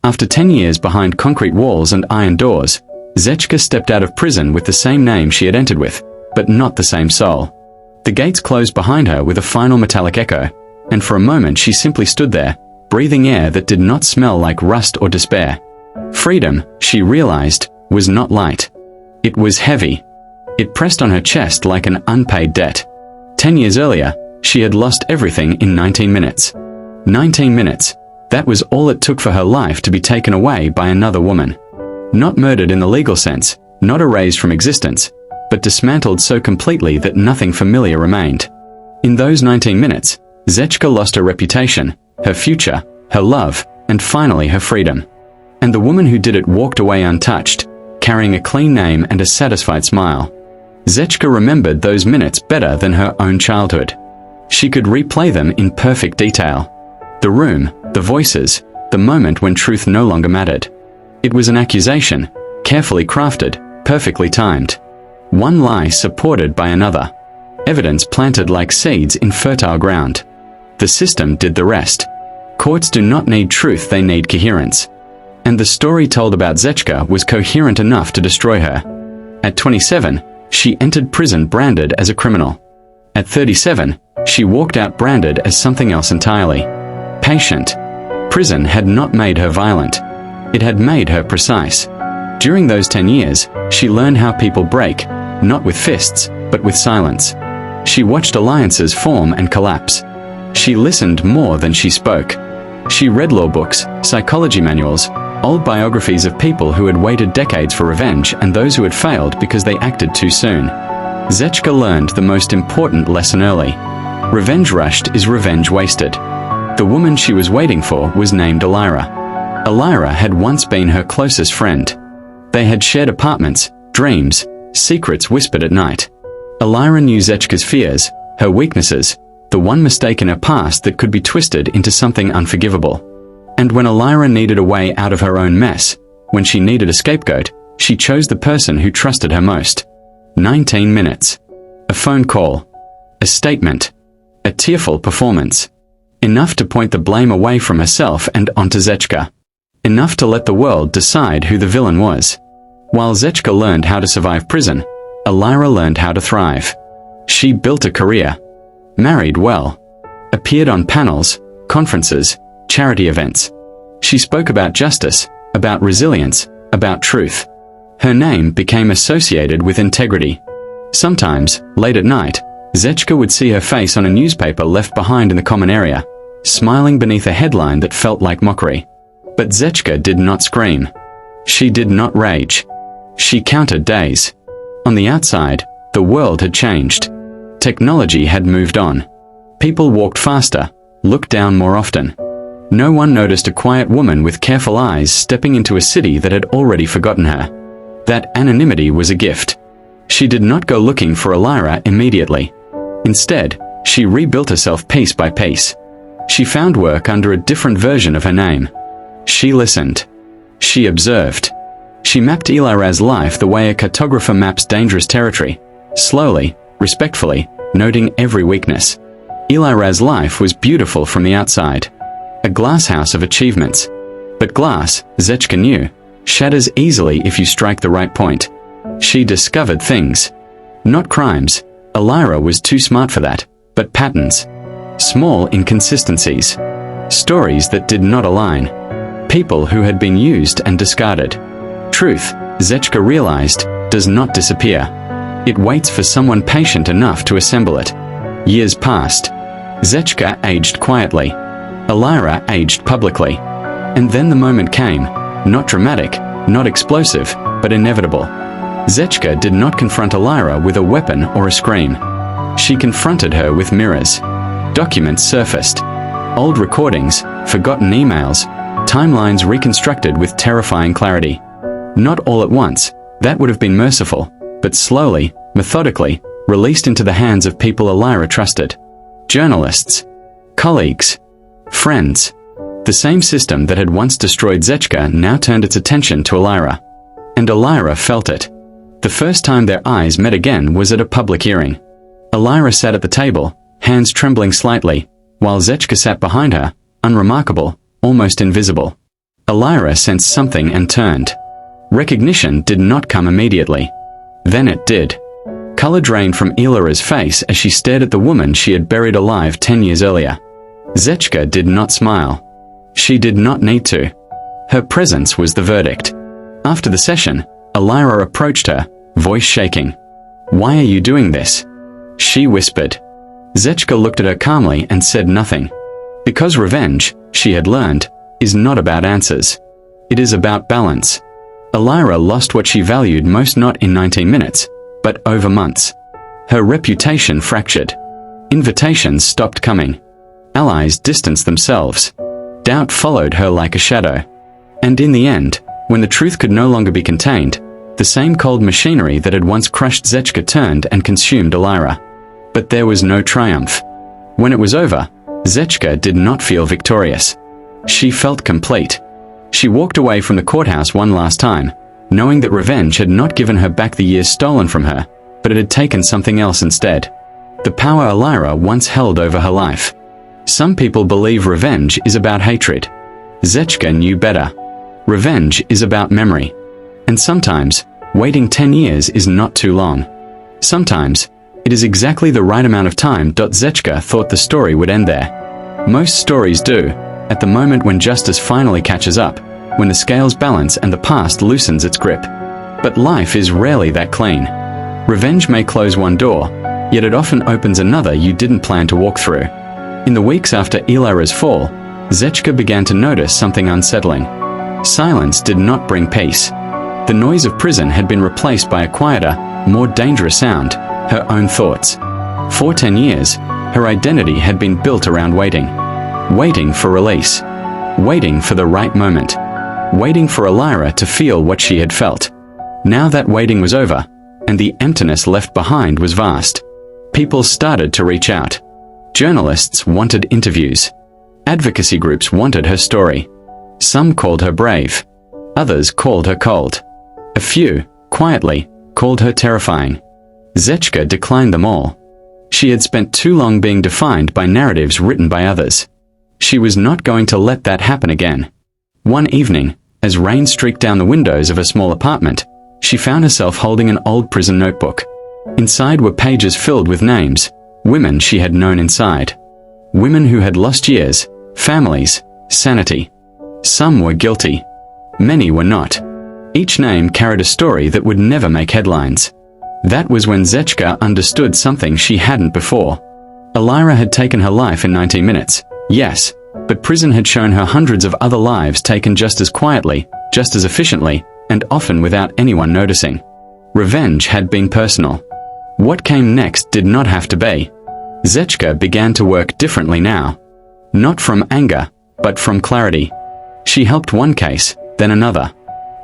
After 10 years behind concrete walls and iron doors, Zeczka stepped out of prison with the same name she had entered with, but not the same soul. The gates closed behind her with a final metallic echo, and for a moment she simply stood there, breathing air that did not smell like rust or despair. Freedom, she realized, was not light. It was heavy. It pressed on her chest like an unpaid debt. 10 years earlier, she had lost everything in 19 minutes. 19 minutes. That was all it took for her life to be taken away by another woman. Not murdered in the legal sense, not erased from existence, but dismantled so completely that nothing familiar remained. In those 19 minutes, Zeczka lost her reputation, her future, her love, and finally her freedom. And the woman who did it walked away untouched, carrying a clean name and a satisfied smile. Zeczka remembered those minutes better than her own childhood. She could replay them in perfect detail. The room, the voices, the moment when truth no longer mattered. It was an accusation, carefully crafted, perfectly timed. One lie supported by another. Evidence planted like seeds in fertile ground. The system did the rest. Courts do not need truth, they need coherence. And the story told about Zeczka was coherent enough to destroy her. At 27, she entered prison branded as a criminal. At 37, she walked out branded as something else entirely. Patient. Prison had not made her violent. It had made her precise. During those 10 years, she learned how people break, not with fists, but with silence. She watched alliances form and collapse. She listened more than she spoke. She read law books, psychology manuals, old biographies of people who had waited decades for revenge and those who had failed because they acted too soon. Zeczka learned the most important lesson early. Revenge rushed is revenge wasted. The woman she was waiting for was named Elira. Elira had once been her closest friend. They had shared apartments, dreams, secrets whispered at night. Elira knew Zeczka's fears, her weaknesses, the one mistake in her past that could be twisted into something unforgivable. And when Elira needed a way out of her own mess, when she needed a scapegoat, she chose the person who trusted her most. 19 minutes. A phone call. A statement. A tearful performance. Enough to point the blame away from herself and onto Zeczka. Enough to let the world decide who the villain was. While Zeczka learned how to survive prison, Elira learned how to thrive. She built a career. Married well. Appeared on panels, conferences, charity events. She spoke about justice, about resilience, about truth. Her name became associated with integrity. Sometimes, late at night, Zeczka would see her face on a newspaper left behind in the common area, smiling beneath a headline that felt like mockery. But Zeczka did not scream. She did not rage. She counted days. On the outside, the world had changed. Technology had moved on. People walked faster, looked down more often. No one noticed a quiet woman with careful eyes stepping into a city that had already forgotten her. That anonymity was a gift. She did not go looking for Elira immediately. Instead, she rebuilt herself piece by piece. She found work under a different version of her name. She listened. She observed. She mapped Elira's life the way a cartographer maps dangerous territory, slowly, respectfully, noting every weakness. Elira's life was beautiful from the outside. A glass house of achievements. But glass, Zeczka knew, shatters easily if you strike the right point. She discovered things. Not crimes. Elira was too smart for that, but patterns. Small inconsistencies. Stories that did not align. People who had been used and discarded. Truth, Zeczka realized, does not disappear. It waits for someone patient enough to assemble it. Years passed. Zeczka aged quietly. Elira aged publicly. And then the moment came, not dramatic, not explosive, but inevitable. Zeczka did not confront Elira with a weapon or a scream. She confronted her with mirrors. Documents surfaced. Old recordings, forgotten emails, timelines reconstructed with terrifying clarity. Not all at once, that would have been merciful, but slowly, methodically, released into the hands of people Elira trusted. Journalists. Colleagues. Friends. The same system that had once destroyed Zeczka now turned its attention to Elira. And Elira felt it. The first time their eyes met again was at a public hearing. Elira sat at the table, hands trembling slightly, while Zeczka sat behind her, unremarkable, almost invisible. Elira sensed something and turned. Recognition did not come immediately. Then it did. Color drained from Elira's face as she stared at the woman she had buried alive 10 years earlier. Zeczka did not smile. She did not need to. Her presence was the verdict. After the session, Elira approached her, voice shaking. "Why are you doing this?" She whispered. Zeczka looked at her calmly and said nothing. Because revenge, she had learned, is not about answers. It is about balance. Elira lost what she valued most, not in 19 minutes, but over months. Her reputation fractured. Invitations stopped coming. Allies distanced themselves. Doubt followed her like a shadow. And in the end, when the truth could no longer be contained, the same cold machinery that had once crushed Zeczka turned and consumed Elira. But there was no triumph. When it was over, Zeczka did not feel victorious. She felt complete. She walked away from the courthouse one last time, knowing that revenge had not given her back the years stolen from her, but it had taken something else instead. The power Elira once held over her life. Some people believe revenge is about hatred. Zeczka knew better. Revenge is about memory. And sometimes, waiting 10 years is not too long. Sometimes, it is exactly the right amount of time. Zeczka thought the story would end there. Most stories do, at the moment when justice finally catches up, when the scales balance and the past loosens its grip. But life is rarely that clean. Revenge may close one door, yet it often opens another you didn't plan to walk through. In the weeks after Elira's fall, Zeczka began to notice something unsettling. Silence did not bring peace. The noise of prison had been replaced by a quieter, more dangerous sound, her own thoughts. For 10 years, her identity had been built around waiting. Waiting for release. Waiting for the right moment. Waiting for Elira to feel what she had felt. Now that waiting was over, and the emptiness left behind was vast. People started to reach out. Journalists wanted interviews. Advocacy groups wanted her story. Some called her brave. Others called her cold. A few, quietly, called her terrifying. Zeczka declined them all. She had spent too long being defined by narratives written by others. She was not going to let that happen again. One evening, as rain streaked down the windows of her small apartment, she found herself holding an old prison notebook. Inside were pages filled with names, women she had known inside. Women who had lost years, families, sanity. Some were guilty. Many were not. Each name carried a story that would never make headlines. That was when Zeczka understood something she hadn't before. Elira had taken her life in 19 minutes, yes, but prison had shown her hundreds of other lives taken just as quietly, just as efficiently, and often without anyone noticing. Revenge had been personal. What came next did not have to be. Zeczka began to work differently now. Not from anger, but from clarity. She helped one case, then another.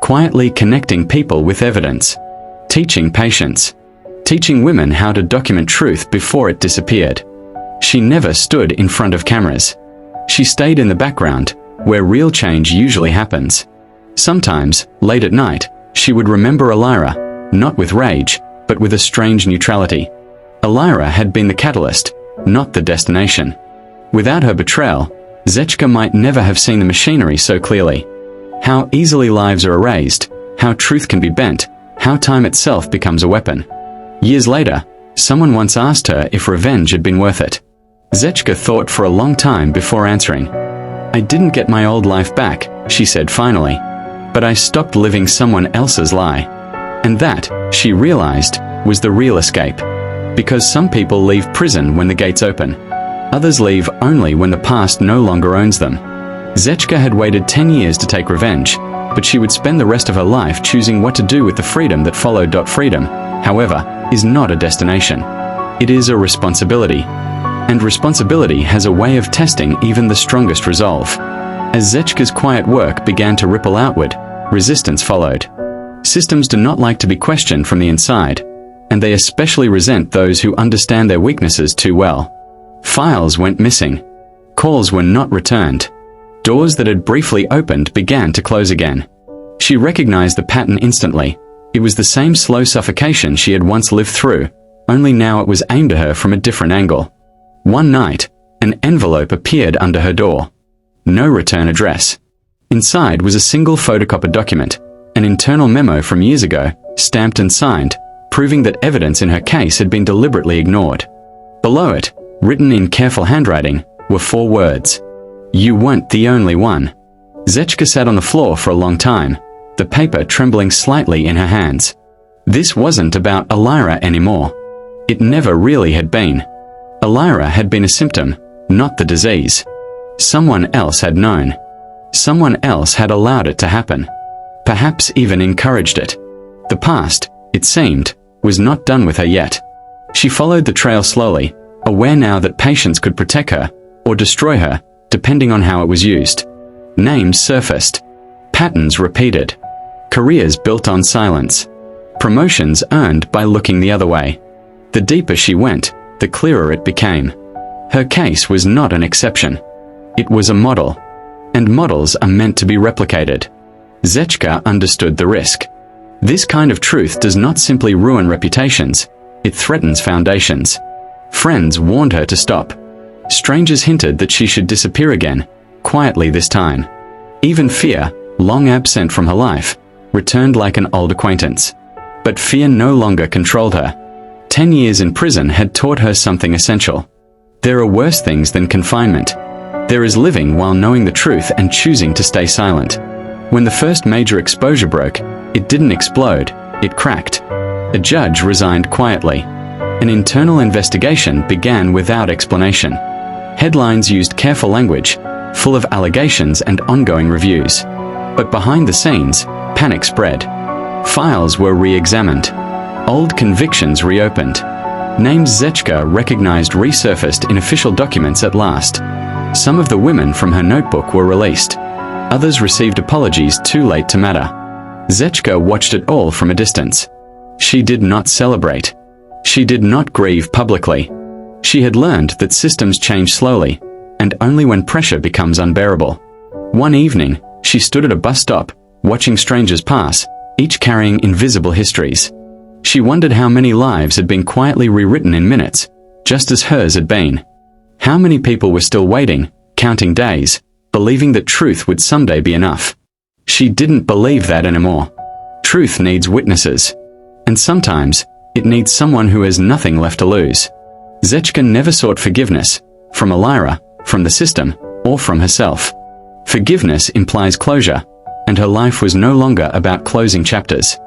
Quietly connecting people with evidence. Teaching patience. Teaching women how to document truth before it disappeared. She never stood in front of cameras. She stayed in the background, where real change usually happens. Sometimes, late at night, she would remember Elira, not with rage, but with a strange neutrality. Elira had been the catalyst, not the destination. Without her betrayal, Zeczka might never have seen the machinery so clearly. How easily lives are erased, how truth can be bent, how time itself becomes a weapon. Years later, someone once asked her if revenge had been worth it. Zeczka thought for a long time before answering. "I didn't get my old life back," she said finally, "but I stopped living someone else's lie." And that, she realized, was the real escape. Because some people leave prison when the gates open. Others leave only when the past no longer owns them. Zeczka had waited 10 years to take revenge, but she would spend the rest of her life choosing what to do with the freedom that followed. Freedom, however, is not a destination. It is a responsibility. And responsibility has a way of testing even the strongest resolve. As Zeczka's quiet work began to ripple outward, resistance followed. Systems do not like to be questioned from the inside, and they especially resent those who understand their weaknesses too well. Files went missing. Calls were not returned. Doors that had briefly opened began to close again. She recognized the pattern instantly. It was the same slow suffocation she had once lived through, only now it was aimed at her from a different angle. One night, an envelope appeared under her door. No return address. Inside was a single photocopied document, an internal memo from years ago, stamped and signed, proving that evidence in her case had been deliberately ignored. Below it, written in careful handwriting, were 4 words. "You weren't the only one." Zeczka sat on the floor for a long time, the paper trembling slightly in her hands. This wasn't about Elira anymore. It never really had been. Elira had been a symptom, not the disease. Someone else had known. Someone else had allowed it to happen. Perhaps even encouraged it. The past, it seemed, was not done with her yet. She followed the trail slowly, aware now that patience could protect her, or destroy her, depending on how it was used. Names surfaced. Patterns repeated. Careers built on silence. Promotions earned by looking the other way. The deeper she went, the clearer it became. Her case was not an exception. It was a model. And models are meant to be replicated. Zeczka understood the risk. This kind of truth does not simply ruin reputations, it threatens foundations. Friends warned her to stop. Strangers hinted that she should disappear again, quietly this time. Even fear, long absent from her life, returned like an old acquaintance. But fear no longer controlled her. 10 years in prison had taught her something essential. There are worse things than confinement. There is living while knowing the truth and choosing to stay silent. When the first major exposure broke, it didn't explode, it cracked. A judge resigned quietly. An internal investigation began without explanation. Headlines used careful language, full of allegations and ongoing reviews. But behind the scenes, panic spread. Files were re-examined. Old convictions reopened. Names Zeczka recognized resurfaced in official documents at last. Some of the women from her notebook were released. Others received apologies too late to matter. Zeczka watched it all from a distance. She did not celebrate. She did not grieve publicly. She had learned that systems change slowly, and only when pressure becomes unbearable. One evening, she stood at a bus stop, watching strangers pass, each carrying invisible histories. She wondered how many lives had been quietly rewritten in minutes, just as hers had been. How many people were still waiting, counting days, believing that truth would someday be enough. She didn't believe that anymore. Truth needs witnesses. And sometimes, it needs someone who has nothing left to lose. Zeczka never sought forgiveness, from Elira, from the system, or from herself. Forgiveness implies closure, and her life was no longer about closing chapters.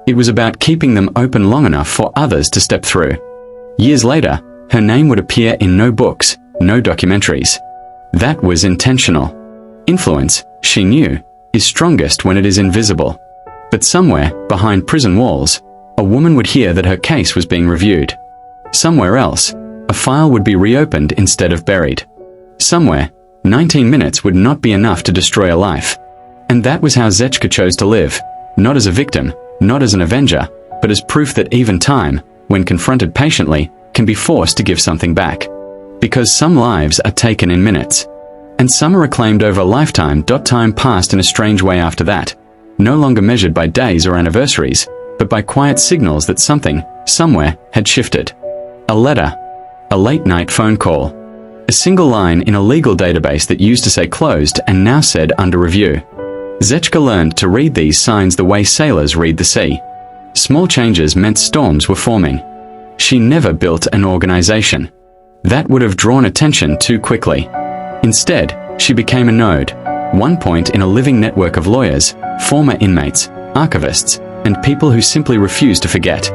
It was about keeping them open long enough for others to step through. Years later, her name would appear in no books, no documentaries. That was intentional. Influence, she knew, is strongest when it is invisible. But somewhere, behind prison walls, a woman would hear that her case was being reviewed. Somewhere else, a file would be reopened instead of buried. Somewhere, 19 minutes would not be enough to destroy a life. And that was how Zeczka chose to live, not as a victim, not as an avenger, but as proof that even time, when confronted patiently, can be forced to give something back. Because some lives are taken in minutes. And some are reclaimed over a lifetime. Time passed in a strange way after that, no longer measured by days or anniversaries, but by quiet signals that something, somewhere, had shifted. A letter. A late-night phone call. A single line in a legal database that used to say closed and now said under review. Zeczka learned to read these signs the way sailors read the sea. Small changes meant storms were forming. She never built an organization. That would have drawn attention too quickly. Instead, she became a node, one point in a living network of lawyers, former inmates, archivists, and people who simply refused to forget.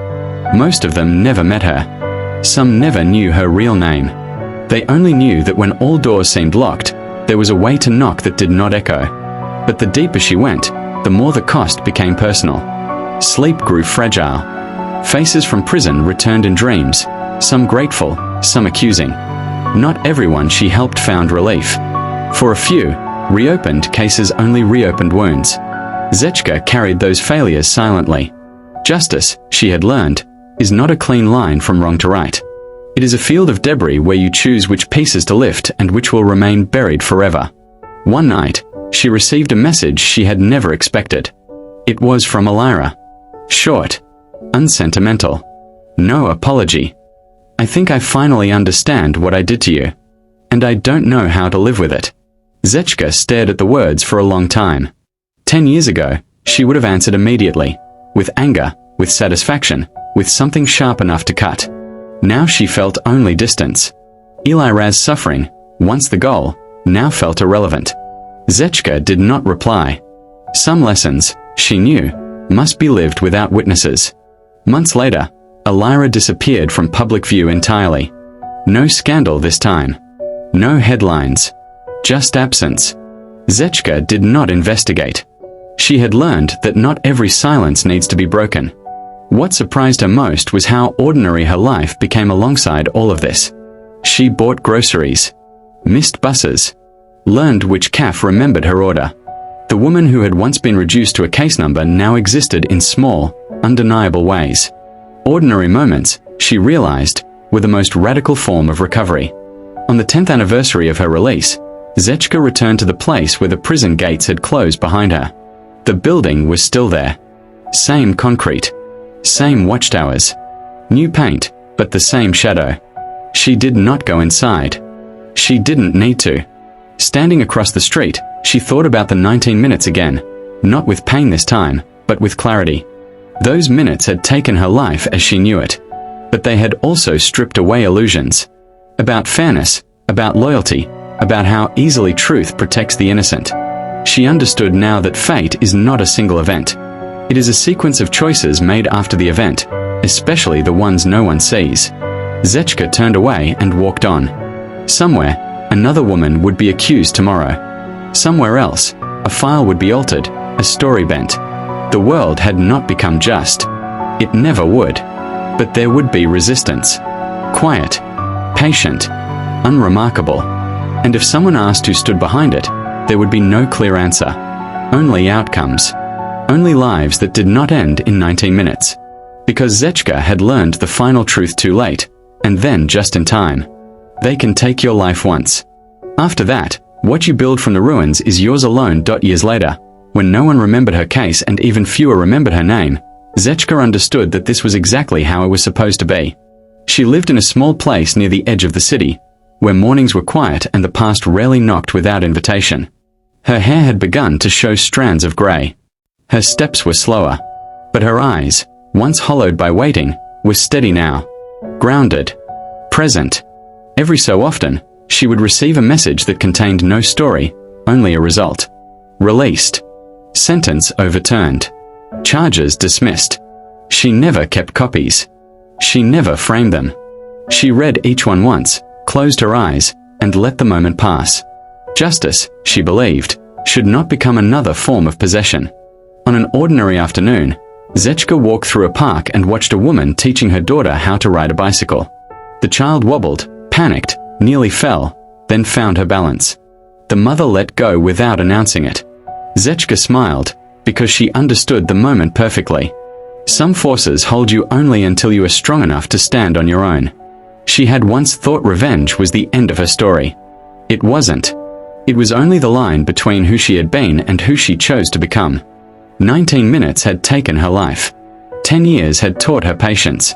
Most of them never met her. Some never knew her real name. They only knew that when all doors seemed locked, there was a way to knock that did not echo. But the deeper she went, the more the cost became personal. Sleep grew fragile. Faces from prison returned in dreams, some grateful, some accusing. Not everyone she helped found relief. For a few, reopened cases only reopened wounds. Zeczka carried those failures silently. Justice, she had learned, is not a clean line from wrong to right. It is a field of debris where you choose which pieces to lift and which will remain buried forever. One night, she received a message she had never expected. It was from Elira. Short. Unsentimental. No apology. I think I finally understand what I did to you. And I don't know how to live with it. Zeczka stared at the words for a long time. 10 years ago, she would have answered immediately, with anger, with satisfaction, with something sharp enough to cut. Now she felt only distance. Eli Raz's suffering, once the goal, now felt irrelevant. Zeczka did not reply. Some lessons, she knew, must be lived without witnesses. Months later, Elira disappeared from public view entirely. No scandal this time. No headlines. Just absence. Zeczka did not investigate. She had learned that not every silence needs to be broken. What surprised her most was how ordinary her life became alongside all of this. She bought groceries, missed buses, learned which cafe remembered her order. The woman who had once been reduced to a case number now existed in small, undeniable ways. Ordinary moments, she realized, were the most radical form of recovery. On the 10th anniversary of her release, Zeczka returned to the place where the prison gates had closed behind her. The building was still there. Same concrete. Same watchtowers. New paint, but the same shadow. She did not go inside. She didn't need to. Standing across the street, she thought about the 19 minutes again, not with pain this time, but with clarity. Those minutes had taken her life as she knew it, but they had also stripped away illusions. About fairness, about loyalty, about how easily truth protects the innocent. She understood now that fate is not a single event. It is a sequence of choices made after the event, especially the ones no one sees. Zeczka turned away and walked on. Somewhere, another woman would be accused tomorrow. Somewhere else, a file would be altered, a story bent. The world had not become just. It never would. But there would be resistance. Quiet, patient, unremarkable. And if someone asked who stood behind it, there would be no clear answer. Only outcomes. Only lives that did not end in 19 minutes. Because Zeczka had learned the final truth too late, and then just in time. They can take your life once. After that, what you build from the ruins is yours alone. Years later, when no one remembered her case and even fewer remembered her name, Zeczka understood that this was exactly how it was supposed to be. She lived in a small place near the edge of the city, where mornings were quiet and the past rarely knocked without invitation. Her hair had begun to show strands of grey. Her steps were slower, but her eyes, once hollowed by waiting, were steady now. Grounded. Present. Every so often, she would receive a message that contained no story, only a result. Released. Sentence overturned. Charges dismissed. She never kept copies. She never framed them. She read each one once, closed her eyes, and let the moment pass. Justice, she believed, should not become another form of possession. On an ordinary afternoon, Zeczka walked through a park and watched a woman teaching her daughter how to ride a bicycle. The child wobbled, panicked, nearly fell, then found her balance. The mother let go without announcing it. Zeczka smiled, because she understood the moment perfectly. Some forces hold you only until you are strong enough to stand on your own. She had once thought revenge was the end of her story. It wasn't. It was only the line between who she had been and who she chose to become. 19 minutes had taken her life. 10 years had taught her patience.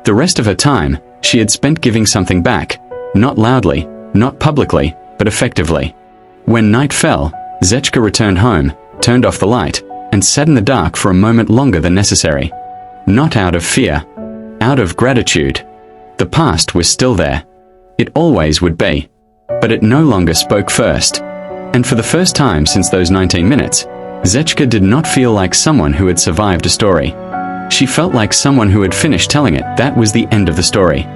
The rest of her time, she had spent giving something back, not loudly, not publicly, but effectively. When night fell, Zeczka returned home, turned off the light, and sat in the dark for a moment longer than necessary. Not out of fear. Out of gratitude. The past was still there. It always would be. But it no longer spoke first. And for the first time since those 19 minutes, Zeczka did not feel like someone who had survived a story. She felt like someone who had finished telling it. That was the end of the story.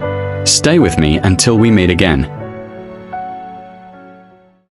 Stay with me until we meet again.